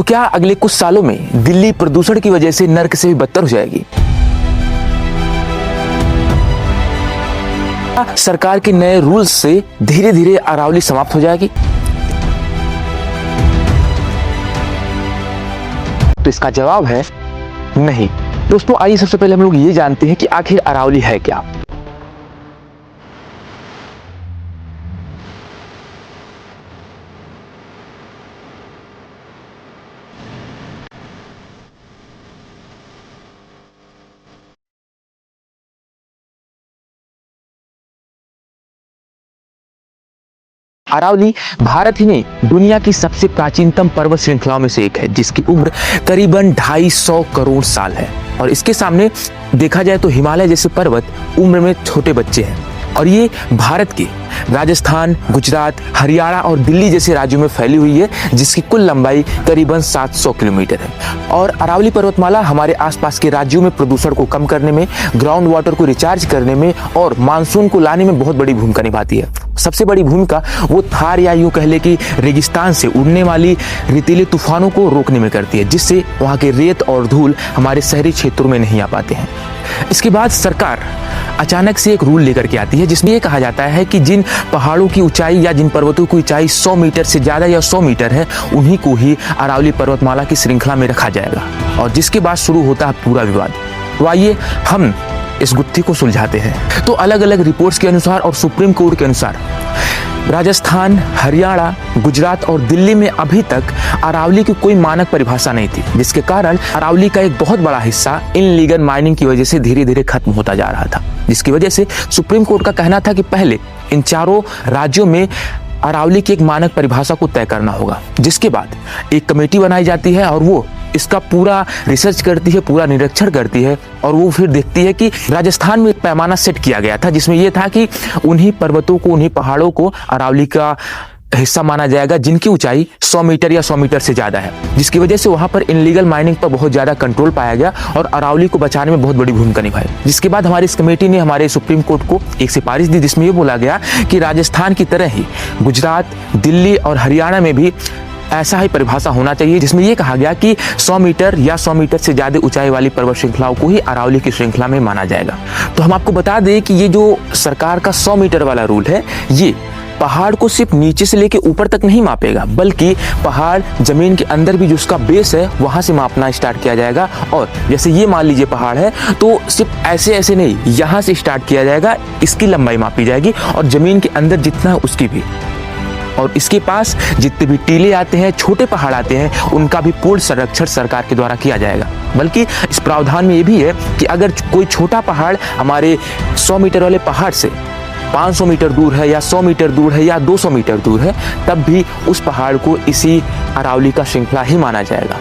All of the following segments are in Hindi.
तो क्या अगले कुछ सालों में दिल्ली प्रदूषण की वजह से नर्क से भी बदतर हो जाएगी? सरकार के नए रूल्स से धीरे धीरे अरावली समाप्त हो जाएगी? तो इसका जवाब है नहीं। दोस्तों आइए सबसे पहले हम लोग ये जानते हैं कि आखिर अरावली है क्या। अरावली भारत ही नहीं दुनिया की सबसे प्राचीनतम पर्वत श्रृंखलाओं में से एक है, जिसकी उम्र करीबन 250 करोड़ साल है। और इसके सामने देखा जाए तो हिमालय जैसे पर्वत उम्र में छोटे बच्चे हैं। और ये भारत के राजस्थान, गुजरात, हरियाणा और दिल्ली जैसे राज्यों में फैली हुई है, जिसकी कुल लंबाई करीबन 700 किलोमीटर है। और अरावली पर्वतमाला हमारे आसपास के राज्यों में प्रदूषण को कम करने में, ग्राउंड वाटर को रिचार्ज करने में और मानसून को लाने में बहुत बड़ी भूमिका निभाती है। सबसे बड़ी भूमिका वो थार या यूं कह ले कि रेगिस्तान से उड़ने वाली रेतीले तूफानों को रोकने में करती है, जिससे वहाँ के रेत और धूल हमारे शहरी क्षेत्रों में नहीं आ पाते हैं। इसके बाद सरकार अचानक से एक रूल लेकर के आती है, जिसमें ये कहा जाता है कि जिन पहाड़ों की ऊंचाई या जिन पर्वतों की ऊंचाई 100 मीटर से ज्यादा या 100 मीटर है, उन्हीं को ही अरावली पर्वतमाला की श्रृंखला में रखा जाएगा। और जिसके बाद शुरू होता है पूरा विवाद। तो आइए हम इस गुत्थी को सुलझाते हैं। तो अलग अलग रिपोर्ट्स के अनुसार और सुप्रीम कोर्ट के अनुसार राजस्थान, हरियाणा, गुजरात और दिल्ली में अभी तक अरावली की कोई मानक परिभाषा नहीं थी, जिसके कारण अरावली का एक बहुत बड़ा हिस्सा इनलीगल माइनिंग की वजह से धीरे धीरे खत्म होता जा रहा था। जिसकी वजह से सुप्रीम कोर्ट का कहना था कि पहले इन चारों राज्यों में अरावली की एक मानक परिभाषा को तय करना होगा, जिसके बाद एक कमेटी बनाई जाती है और वो इसका पूरा रिसर्च करती है, पूरा निरीक्षण करती है और वो फिर देखती है कि राजस्थान में एक पैमाना सेट किया गया था, जिसमें यह था कि उन्हीं पर्वतों को, उन्हीं पहाड़ों को अरावली का हिस्सा माना जाएगा जिनकी ऊंचाई 100 मीटर या 100 मीटर से ज्यादा है। जिसकी वजह से वहां पर इनलीगल माइनिंग पर बहुत ज्यादा कंट्रोल पाया गया और अरावली को बचाने में बहुत बड़ी भूमिका निभाई। जिसके बाद हमारी इस कमेटी ने हमारे सुप्रीम कोर्ट को एक सिफारिश दी, जिसमें यह बोला गया कि राजस्थान की तरह ही गुजरात, दिल्ली और हरियाणा में भी ऐसा ही परिभाषा होना चाहिए, जिसमें यह कहा गया कि 100 मीटर या 100 मीटर से ज्यादा ऊंचाई वाली पर्वत श्रृंखलाओं को ही अरावली की श्रृंखला में माना जाएगा। तो हम आपको बता दें कि ये जो सरकार का 100 मीटर वाला रूल है, ये पहाड़ को सिर्फ नीचे से लेके ऊपर तक नहीं मापेगा, बल्कि पहाड़ जमीन के अंदर भी जो उसका बेस है वहां से मापना स्टार्ट किया जाएगा। और जैसे ये मान लीजिए पहाड़ है, तो सिर्फ ऐसे ऐसे नहीं, यहाँ से स्टार्ट किया जाएगा, इसकी लंबाई मापी जाएगी और जमीन के अंदर जितना है उसकी भी। और इसके पास जितने भी टीले आते हैं, छोटे पहाड़ आते हैं, उनका भी पूर्ण संरक्षण सरकार के द्वारा किया जाएगा। बल्कि इस प्रावधान में ये भी है कि अगर कोई छोटा पहाड़ हमारे 100 मीटर वाले पहाड़ से 500 मीटर दूर है या 100 मीटर दूर है या 200 मीटर दूर है, तब भी उस पहाड़ को इसी अरावली का श्रृंखला ही माना जाएगा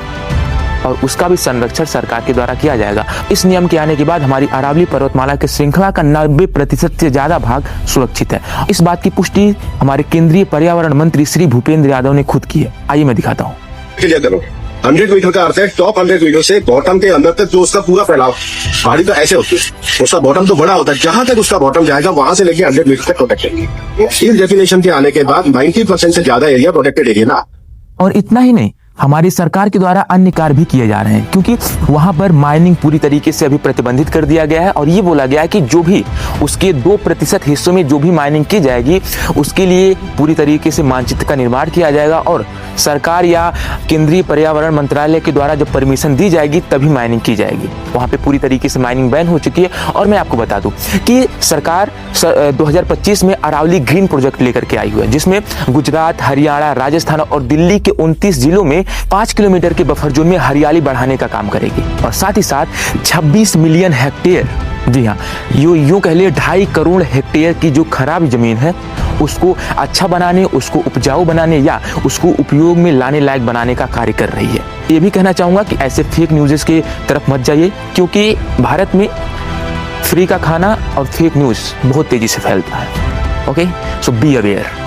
और उसका भी संरक्षण सरकार के द्वारा किया जाएगा। इस नियम के आने के बाद हमारी अरावली पर्वतमाला के श्रृंखला का 90% से ज्यादा भाग सुरक्षित है। इस बात की पुष्टि हमारे केंद्रीय पर्यावरण मंत्री श्री भूपेंद्र यादव ने खुद की है। आइए मैं दिखाता हूँ। 100 मीटर का अर्थ है टॉप 100 मीटर से बॉटम के अंदर तक जो उसका पूरा फैलाव। पहाड़ी तो ऐसे होती है, उसका बॉटम तो बड़ा होता है, जहां तक उसका बॉटम जाएगा वहां से लेके 100 मीटर तक प्रोटेक्टेड है। इस डेफिनेशन के आने के बाद 90% से ज्यादा एरिया प्रोटेक्टेड एरिया ना। और इतना ही नहीं, हमारी सरकार के द्वारा अन्य कार्य भी किए जा रहे हैं, क्योंकि वहां पर माइनिंग पूरी तरीके से अभी प्रतिबंधित कर दिया गया है। और ये बोला गया है कि जो भी उसके 2% हिस्सों में जो भी माइनिंग की जाएगी, उसके लिए पूरी तरीके से मानचित्र का निर्माण किया जाएगा और सरकार या केंद्रीय पर्यावरण मंत्रालय के द्वारा जब परमिशन दी जाएगी तभी माइनिंग की जाएगी। वहां पे पूरी तरीके से माइनिंग बैन हो चुकी है। और मैं आपको बता दूं कि सरकार 2025 में अरावली ग्रीन प्रोजेक्ट लेकर के आई हुई है, जिसमें गुजरात, हरियाणा, राजस्थान और दिल्ली के 29 जिलों में 5 किलोमीटर के बफर जोन में हरियाली बढ़ाने का काम करेगी। और साथ ही साथ 26 मिलियन हेक्टेयर, जी हाँ, यूं कह लिए 2.5 करोड़ हेक्टेयर की जो खराब जमीन है उसको अच्छा बनाने, उसको उपजाऊ बनाने या उसको उपयोग में लाने लायक बनाने का कार्य कर रही है। ये भी कहना चाहूंगा कि ऐसे फेक न्यूज़ के तरफ मत जाइए, क्योंकि भारत में फ्री का खाना और फेक न्यूज़ बहुत तेजी से फैलता है। Okay, so be aware.